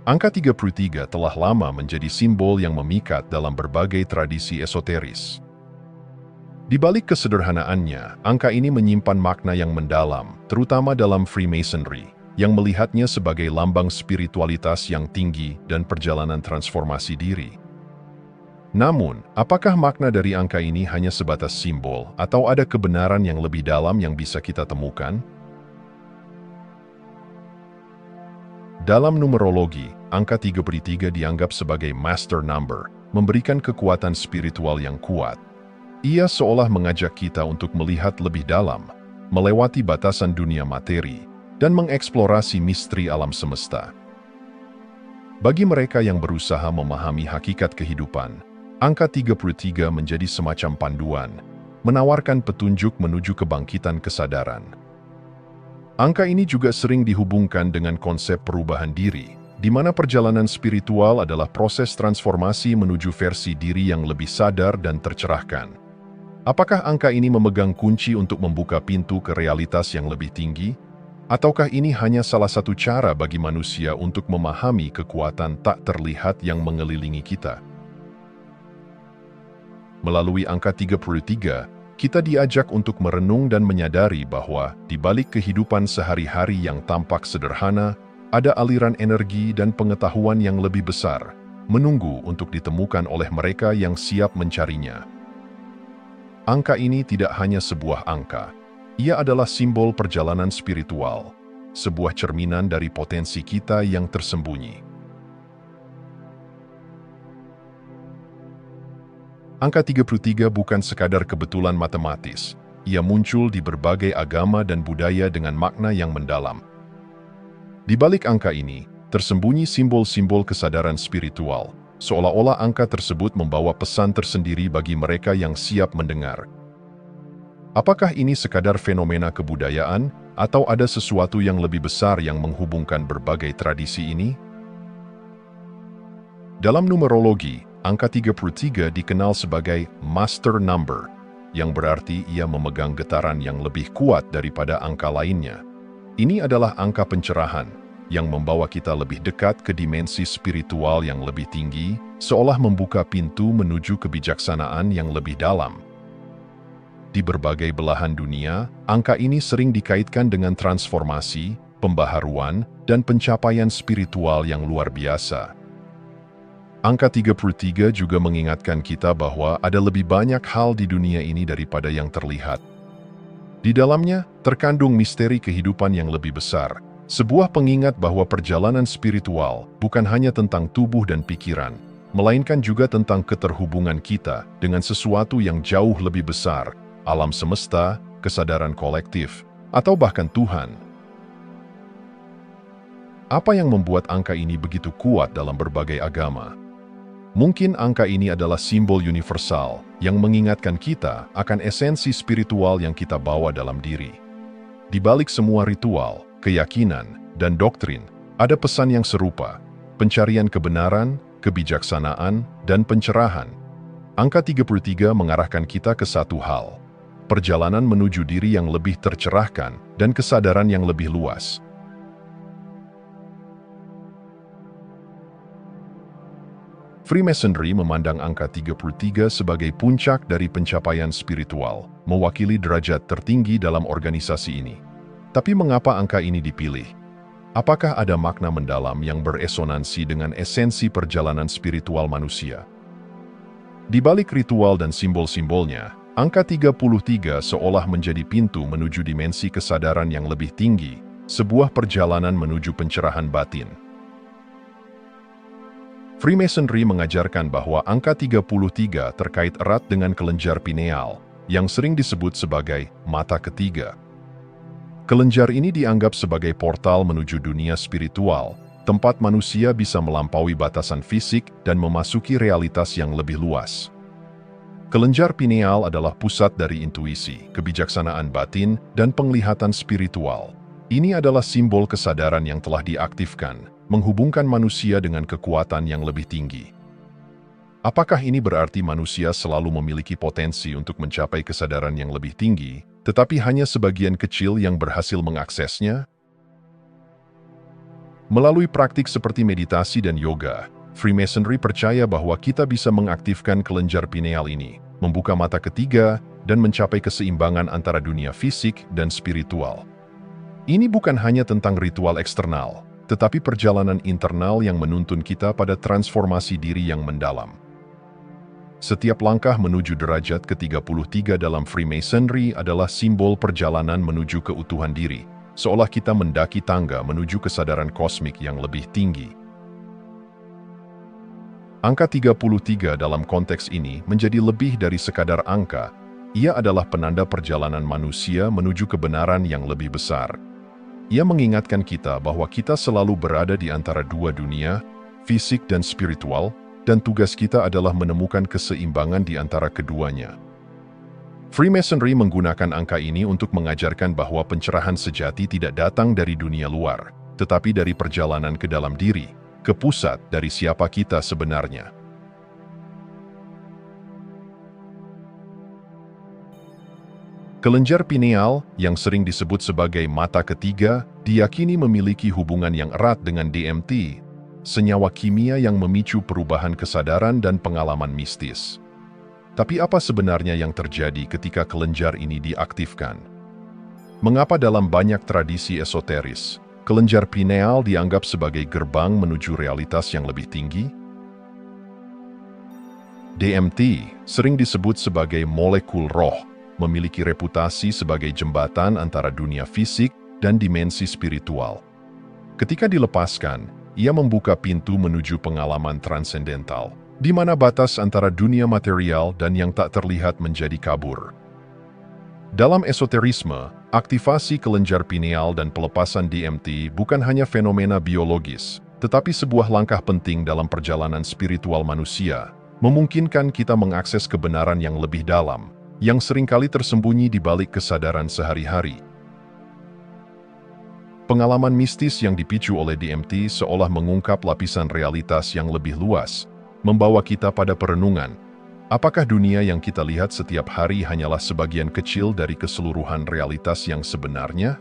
Angka 33 telah lama menjadi simbol yang memikat dalam berbagai tradisi esoteris. Di balik kesederhanaannya, angka ini menyimpan makna yang mendalam, terutama dalam Freemasonry, yang melihatnya sebagai lambang spiritualitas yang tinggi dan perjalanan transformasi diri. Namun, apakah makna dari angka ini hanya sebatas simbol, atau ada kebenaran yang lebih dalam yang bisa kita temukan? Dalam numerologi, angka 33 dianggap sebagai master number, memberikan kekuatan spiritual yang kuat. Ia seolah mengajak kita untuk melihat lebih dalam, melewati batasan dunia materi, dan mengeksplorasi misteri alam semesta. Bagi mereka yang berusaha memahami hakikat kehidupan, angka 33 menjadi semacam panduan, menawarkan petunjuk menuju kebangkitan kesadaran. Angka ini juga sering dihubungkan dengan konsep perubahan diri, di mana perjalanan spiritual adalah proses transformasi menuju versi diri yang lebih sadar dan tercerahkan. Apakah angka ini memegang kunci untuk membuka pintu ke realitas yang lebih tinggi? Ataukah ini hanya salah satu cara bagi manusia untuk memahami kekuatan tak terlihat yang mengelilingi kita? Melalui angka 33, kita diajak untuk merenung dan menyadari bahwa di balik kehidupan sehari-hari yang tampak sederhana, ada aliran energi dan pengetahuan yang lebih besar, menunggu untuk ditemukan oleh mereka yang siap mencarinya. Angka ini tidak hanya sebuah angka, ia adalah simbol perjalanan spiritual, sebuah cerminan dari potensi kita yang tersembunyi. Angka 33 bukan sekadar kebetulan matematis. Ia muncul di berbagai agama dan budaya dengan makna yang mendalam. Di balik angka ini, tersembunyi simbol-simbol kesadaran spiritual, seolah-olah angka tersebut membawa pesan tersendiri bagi mereka yang siap mendengar. Apakah ini sekadar fenomena kebudayaan, atau ada sesuatu yang lebih besar yang menghubungkan berbagai tradisi ini? Dalam numerologi, angka 33 dikenal sebagai master number, yang berarti ia memegang getaran yang lebih kuat daripada angka lainnya. Ini adalah angka pencerahan, yang membawa kita lebih dekat ke dimensi spiritual yang lebih tinggi, seolah membuka pintu menuju kebijaksanaan yang lebih dalam. Di berbagai belahan dunia, angka ini sering dikaitkan dengan transformasi, pembaharuan, dan pencapaian spiritual yang luar biasa. Angka 33 juga mengingatkan kita bahwa ada lebih banyak hal di dunia ini daripada yang terlihat. Di dalamnya, terkandung misteri kehidupan yang lebih besar, sebuah pengingat bahwa perjalanan spiritual bukan hanya tentang tubuh dan pikiran, melainkan juga tentang keterhubungan kita dengan sesuatu yang jauh lebih besar, alam semesta, kesadaran kolektif, atau bahkan Tuhan. Apa yang membuat angka ini begitu kuat dalam berbagai agama? Mungkin angka ini adalah simbol universal yang mengingatkan kita akan esensi spiritual yang kita bawa dalam diri. Di balik semua ritual, keyakinan, dan doktrin, ada pesan yang serupa, pencarian kebenaran, kebijaksanaan, dan pencerahan. Angka 33 mengarahkan kita ke satu hal, perjalanan menuju diri yang lebih tercerahkan dan kesadaran yang lebih luas. Freemasonry memandang angka 33 sebagai puncak dari pencapaian spiritual, mewakili derajat tertinggi dalam organisasi ini. Tapi mengapa angka ini dipilih? Apakah ada makna mendalam yang beresonansi dengan esensi perjalanan spiritual manusia? Di balik ritual dan simbol-simbolnya, angka 33 seolah menjadi pintu menuju dimensi kesadaran yang lebih tinggi, sebuah perjalanan menuju pencerahan batin. Freemasonry mengajarkan bahwa angka 33 terkait erat dengan kelenjar pineal, yang sering disebut sebagai mata ketiga. Kelenjar ini dianggap sebagai portal menuju dunia spiritual, tempat manusia bisa melampaui batasan fisik dan memasuki realitas yang lebih luas. Kelenjar pineal adalah pusat dari intuisi, kebijaksanaan batin, dan penglihatan spiritual. Ini adalah simbol kesadaran yang telah diaktifkan, menghubungkan manusia dengan kekuatan yang lebih tinggi. Apakah ini berarti manusia selalu memiliki potensi untuk mencapai kesadaran yang lebih tinggi, tetapi hanya sebagian kecil yang berhasil mengaksesnya? Melalui praktik seperti meditasi dan yoga, Freemasonry percaya bahwa kita bisa mengaktifkan kelenjar pineal ini, membuka mata ketiga, dan mencapai keseimbangan antara dunia fisik dan spiritual. Ini bukan hanya tentang ritual eksternal, tetapi perjalanan internal yang menuntun kita pada transformasi diri yang mendalam. Setiap langkah menuju derajat ke-33 dalam Freemasonry adalah simbol perjalanan menuju keutuhan diri, seolah kita mendaki tangga menuju kesadaran kosmik yang lebih tinggi. Angka 33 dalam konteks ini menjadi lebih dari sekadar angka. Ia adalah penanda perjalanan manusia menuju kebenaran yang lebih besar. Ia mengingatkan kita bahwa kita selalu berada di antara dua dunia, fisik dan spiritual, dan tugas kita adalah menemukan keseimbangan di antara keduanya. Freemasonry menggunakan angka ini untuk mengajarkan bahwa pencerahan sejati tidak datang dari dunia luar, tetapi dari perjalanan ke dalam diri, ke pusat dari siapa kita sebenarnya. Kelenjar pineal, yang sering disebut sebagai mata ketiga, diyakini memiliki hubungan yang erat dengan DMT, senyawa kimia yang memicu perubahan kesadaran dan pengalaman mistis. Tapi apa sebenarnya yang terjadi ketika kelenjar ini diaktifkan? Mengapa dalam banyak tradisi esoteris, kelenjar pineal dianggap sebagai gerbang menuju realitas yang lebih tinggi? DMT, sering disebut sebagai molekul roh, memiliki reputasi sebagai jembatan antara dunia fisik dan dimensi spiritual. Ketika dilepaskan, ia membuka pintu menuju pengalaman transendental, di mana batas antara dunia material dan yang tak terlihat menjadi kabur. Dalam esoterisme, aktivasi kelenjar pineal dan pelepasan DMT bukan hanya fenomena biologis, tetapi sebuah langkah penting dalam perjalanan spiritual manusia, memungkinkan kita mengakses kebenaran yang lebih dalam, yang seringkali tersembunyi di balik kesadaran sehari-hari. Pengalaman mistis yang dipicu oleh DMT seolah mengungkap lapisan realitas yang lebih luas, membawa kita pada perenungan. Apakah dunia yang kita lihat setiap hari hanyalah sebagian kecil dari keseluruhan realitas yang sebenarnya?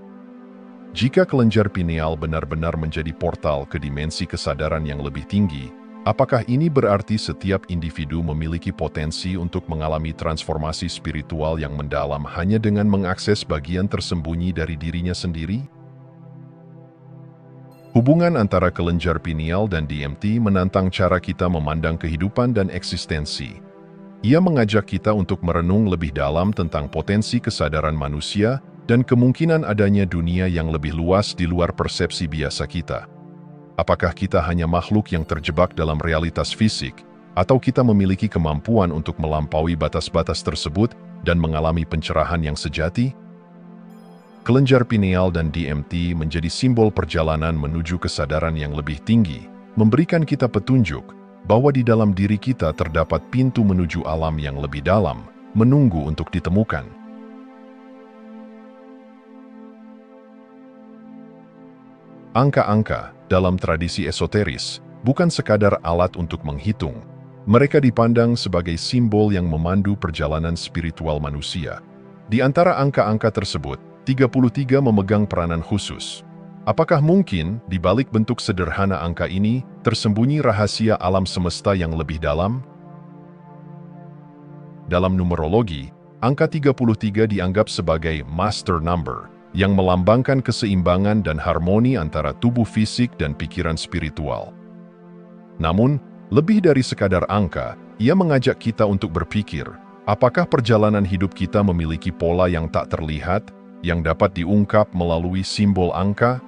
Jika kelenjar pineal benar-benar menjadi portal ke dimensi kesadaran yang lebih tinggi, apakah ini berarti setiap individu memiliki potensi untuk mengalami transformasi spiritual yang mendalam hanya dengan mengakses bagian tersembunyi dari dirinya sendiri? Hubungan antara kelenjar pineal dan DMT menantang cara kita memandang kehidupan dan eksistensi. Ia mengajak kita untuk merenung lebih dalam tentang potensi kesadaran manusia dan kemungkinan adanya dunia yang lebih luas di luar persepsi biasa kita. Apakah kita hanya makhluk yang terjebak dalam realitas fisik, atau kita memiliki kemampuan untuk melampaui batas-batas tersebut dan mengalami pencerahan yang sejati? Kelenjar pineal dan DMT menjadi simbol perjalanan menuju kesadaran yang lebih tinggi, memberikan kita petunjuk bahwa di dalam diri kita terdapat pintu menuju alam yang lebih dalam, menunggu untuk ditemukan. Angka-angka dalam tradisi esoteris bukan sekadar alat untuk menghitung. Mereka dipandang sebagai simbol yang memandu perjalanan spiritual manusia. Di antara angka-angka tersebut, 33 memegang peranan khusus. Apakah mungkin, di balik bentuk sederhana angka ini, tersembunyi rahasia alam semesta yang lebih dalam? Dalam numerologi, angka 33 dianggap sebagai master number, yang melambangkan keseimbangan dan harmoni antara tubuh fisik dan pikiran spiritual. Namun, lebih dari sekadar angka, ia mengajak kita untuk berpikir, apakah perjalanan hidup kita memiliki pola yang tak terlihat, yang dapat diungkap melalui simbol angka?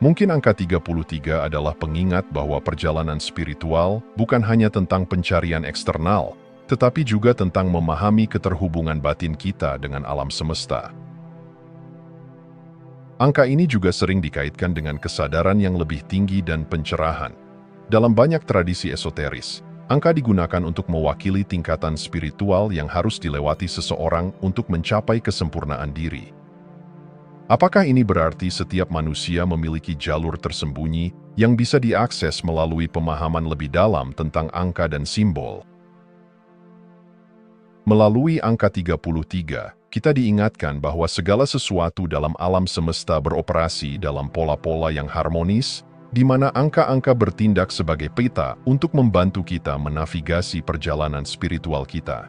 Mungkin angka 33 adalah pengingat bahwa perjalanan spiritual bukan hanya tentang pencarian eksternal, tetapi juga tentang memahami keterhubungan batin kita dengan alam semesta. Angka ini juga sering dikaitkan dengan kesadaran yang lebih tinggi dan pencerahan. Dalam banyak tradisi esoteris, angka digunakan untuk mewakili tingkatan spiritual yang harus dilewati seseorang untuk mencapai kesempurnaan diri. Apakah ini berarti setiap manusia memiliki jalur tersembunyi yang bisa diakses melalui pemahaman lebih dalam tentang angka dan simbol? Melalui angka 33, kita diingatkan bahwa segala sesuatu dalam alam semesta beroperasi dalam pola-pola yang harmonis, di mana angka-angka bertindak sebagai peta untuk membantu kita menavigasi perjalanan spiritual kita.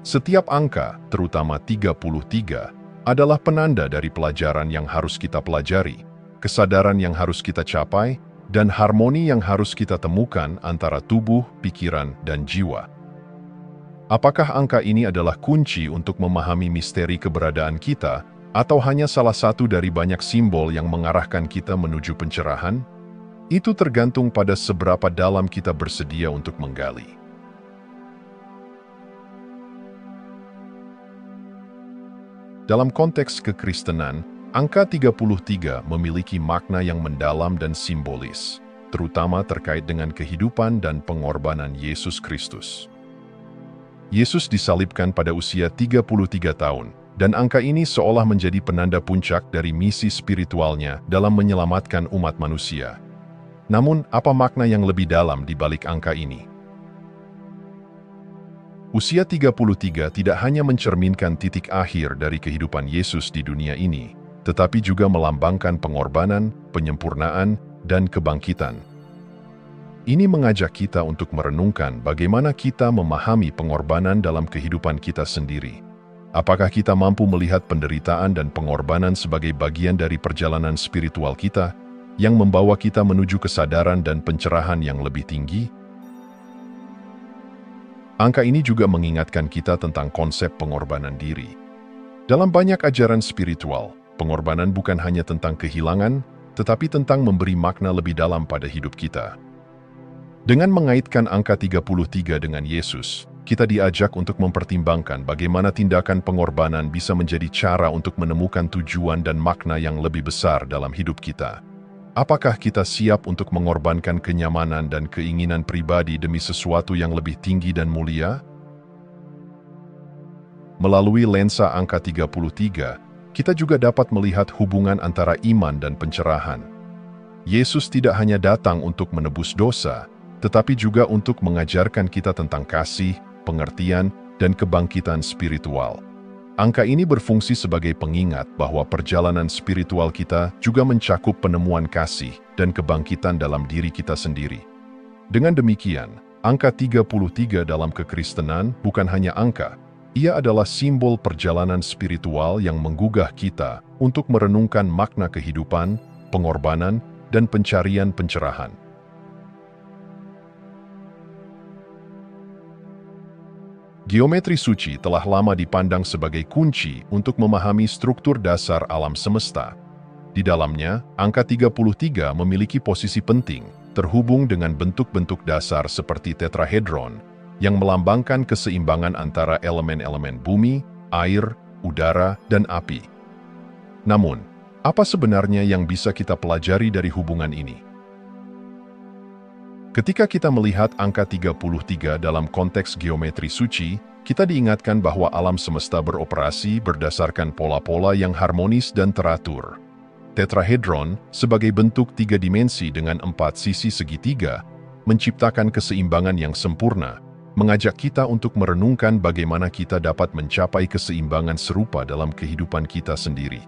Setiap angka, terutama 33, adalah penanda dari pelajaran yang harus kita pelajari, kesadaran yang harus kita capai, dan harmoni yang harus kita temukan antara tubuh, pikiran, dan jiwa. Apakah angka ini adalah kunci untuk memahami misteri keberadaan kita, atau hanya salah satu dari banyak simbol yang mengarahkan kita menuju pencerahan? Itu tergantung pada seberapa dalam kita bersedia untuk menggali. Dalam konteks kekristenan, angka 33 memiliki makna yang mendalam dan simbolis, terutama terkait dengan kehidupan dan pengorbanan Yesus Kristus. Yesus disalibkan pada usia 33 tahun, dan angka ini seolah menjadi penanda puncak dari misi spiritualnya dalam menyelamatkan umat manusia. Namun, apa makna yang lebih dalam di balik angka ini? Usia 33 tidak hanya mencerminkan titik akhir dari kehidupan Yesus di dunia ini, tetapi juga melambangkan pengorbanan, penyempurnaan, dan kebangkitan. Ini mengajak kita untuk merenungkan bagaimana kita memahami pengorbanan dalam kehidupan kita sendiri. Apakah kita mampu melihat penderitaan dan pengorbanan sebagai bagian dari perjalanan spiritual kita, yang membawa kita menuju kesadaran dan pencerahan yang lebih tinggi? Angka ini juga mengingatkan kita tentang konsep pengorbanan diri. Dalam banyak ajaran spiritual, pengorbanan bukan hanya tentang kehilangan, tetapi tentang memberi makna lebih dalam pada hidup kita. Dengan mengaitkan angka 33 dengan Yesus, kita diajak untuk mempertimbangkan bagaimana tindakan pengorbanan bisa menjadi cara untuk menemukan tujuan dan makna yang lebih besar dalam hidup kita. Apakah kita siap untuk mengorbankan kenyamanan dan keinginan pribadi demi sesuatu yang lebih tinggi dan mulia? Melalui lensa angka 33, kita juga dapat melihat hubungan antara iman dan pencerahan. Yesus tidak hanya datang untuk menebus dosa, tetapi juga untuk mengajarkan kita tentang kasih, pengertian, dan kebangkitan spiritual. Angka ini berfungsi sebagai pengingat bahwa perjalanan spiritual kita juga mencakup penemuan kasih dan kebangkitan dalam diri kita sendiri. Dengan demikian, angka 33 dalam kekristenan bukan hanya angka, ia adalah simbol perjalanan spiritual yang menggugah kita untuk merenungkan makna kehidupan, pengorbanan, dan pencarian pencerahan. Geometri suci telah lama dipandang sebagai kunci untuk memahami struktur dasar alam semesta. Di dalamnya, angka 33 memiliki posisi penting, terhubung dengan bentuk-bentuk dasar seperti tetrahedron, yang melambangkan keseimbangan antara elemen-elemen bumi, air, udara, dan api. Namun, apa sebenarnya yang bisa kita pelajari dari hubungan ini? Ketika kita melihat angka 33 dalam konteks geometri suci, kita diingatkan bahwa alam semesta beroperasi berdasarkan pola-pola yang harmonis dan teratur. Tetrahedron, sebagai bentuk 3 dimensi dengan 4 sisi segitiga, menciptakan keseimbangan yang sempurna, mengajak kita untuk merenungkan bagaimana kita dapat mencapai keseimbangan serupa dalam kehidupan kita sendiri.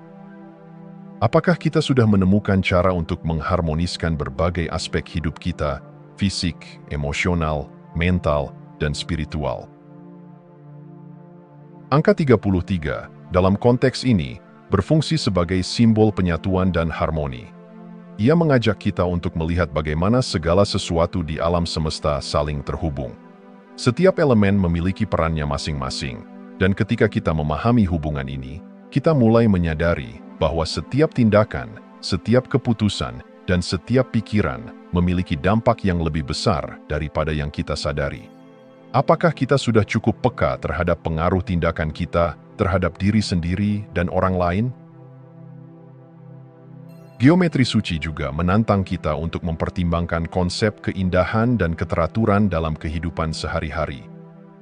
Apakah kita sudah menemukan cara untuk mengharmoniskan berbagai aspek hidup kita, fisik, emosional, mental, dan spiritual? Angka 33, dalam konteks ini, berfungsi sebagai simbol penyatuan dan harmoni. Ia mengajak kita untuk melihat bagaimana segala sesuatu di alam semesta saling terhubung. Setiap elemen memiliki perannya masing-masing, dan ketika kita memahami hubungan ini, kita mulai menyadari bahwa setiap tindakan, setiap keputusan, dan setiap pikiran memiliki dampak yang lebih besar daripada yang kita sadari. Apakah kita sudah cukup peka terhadap pengaruh tindakan kita terhadap diri sendiri dan orang lain? Geometri suci juga menantang kita untuk mempertimbangkan konsep keindahan dan keteraturan dalam kehidupan sehari-hari.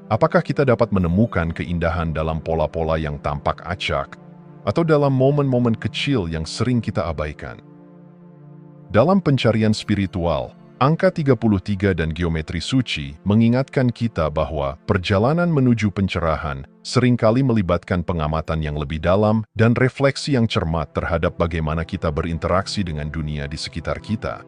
Apakah kita dapat menemukan keindahan dalam pola-pola yang tampak acak, atau dalam momen-momen kecil yang sering kita abaikan? Dalam pencarian spiritual, angka 33 dan geometri suci mengingatkan kita bahwa perjalanan menuju pencerahan seringkali melibatkan pengamatan yang lebih dalam dan refleksi yang cermat terhadap bagaimana kita berinteraksi dengan dunia di sekitar kita.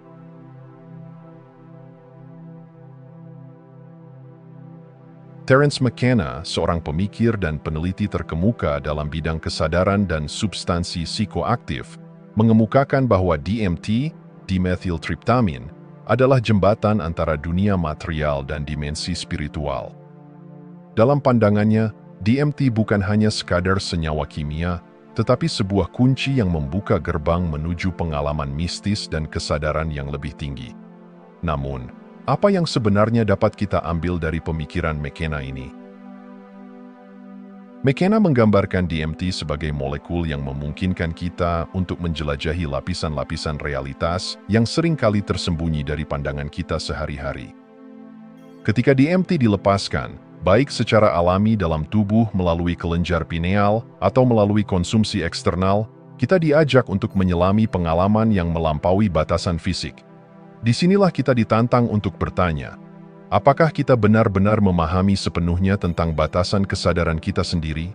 Terence McKenna, seorang pemikir dan peneliti terkemuka dalam bidang kesadaran dan substansi psikoaktif, mengemukakan bahwa DMT, dimethyltryptamine, adalah jembatan antara dunia material dan dimensi spiritual. Dalam pandangannya, DMT bukan hanya sekadar senyawa kimia, tetapi sebuah kunci yang membuka gerbang menuju pengalaman mistis dan kesadaran yang lebih tinggi. Namun, apa yang sebenarnya dapat kita ambil dari pemikiran McKenna ini? McKenna menggambarkan DMT sebagai molekul yang memungkinkan kita untuk menjelajahi lapisan-lapisan realitas yang seringkali tersembunyi dari pandangan kita sehari-hari. Ketika DMT dilepaskan, baik secara alami dalam tubuh melalui kelenjar pineal atau melalui konsumsi eksternal, kita diajak untuk menyelami pengalaman yang melampaui batasan fisik. Disinilah kita ditantang untuk bertanya, apakah kita benar-benar memahami sepenuhnya tentang batasan kesadaran kita sendiri?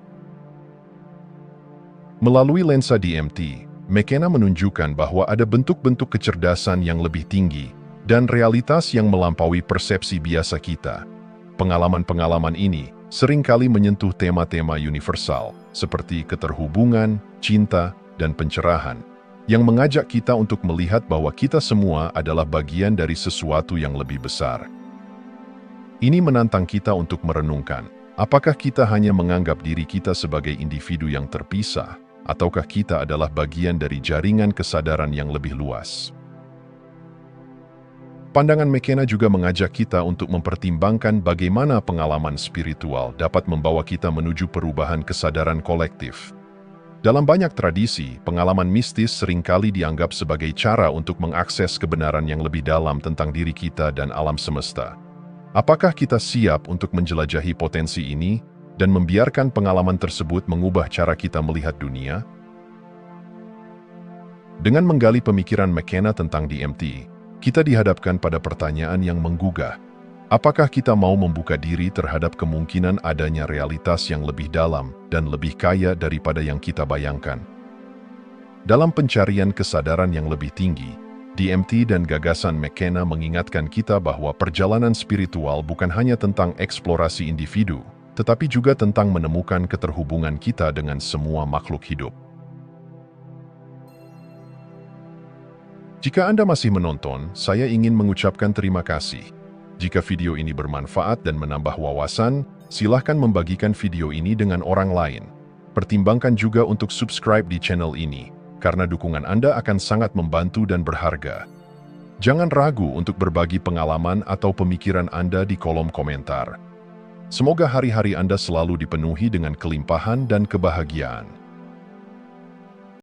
Melalui lensa DMT, McKenna menunjukkan bahwa ada bentuk-bentuk kecerdasan yang lebih tinggi dan realitas yang melampaui persepsi biasa kita. Pengalaman-pengalaman ini seringkali menyentuh tema-tema universal seperti keterhubungan, cinta, dan pencerahan, yang mengajak kita untuk melihat bahwa kita semua adalah bagian dari sesuatu yang lebih besar. Ini menantang kita untuk merenungkan, apakah kita hanya menganggap diri kita sebagai individu yang terpisah, ataukah kita adalah bagian dari jaringan kesadaran yang lebih luas. Pandangan McKenna juga mengajak kita untuk mempertimbangkan bagaimana pengalaman spiritual dapat membawa kita menuju perubahan kesadaran kolektif. Dalam banyak tradisi, pengalaman mistis seringkali dianggap sebagai cara untuk mengakses kebenaran yang lebih dalam tentang diri kita dan alam semesta. Apakah kita siap untuk menjelajahi potensi ini dan membiarkan pengalaman tersebut mengubah cara kita melihat dunia? Dengan menggali pemikiran McKenna tentang DMT, kita dihadapkan pada pertanyaan yang menggugah. Apakah kita mau membuka diri terhadap kemungkinan adanya realitas yang lebih dalam dan lebih kaya daripada yang kita bayangkan? Dalam pencarian kesadaran yang lebih tinggi, DMT dan gagasan McKenna mengingatkan kita bahwa perjalanan spiritual bukan hanya tentang eksplorasi individu, tetapi juga tentang menemukan keterhubungan kita dengan semua makhluk hidup. Jika Anda masih menonton, saya ingin mengucapkan terima kasih. Jika video ini bermanfaat dan menambah wawasan, silahkan membagikan video ini dengan orang lain. Pertimbangkan juga untuk subscribe di channel ini, karena dukungan Anda akan sangat membantu dan berharga. Jangan ragu untuk berbagi pengalaman atau pemikiran Anda di kolom komentar. Semoga hari-hari Anda selalu dipenuhi dengan kelimpahan dan kebahagiaan.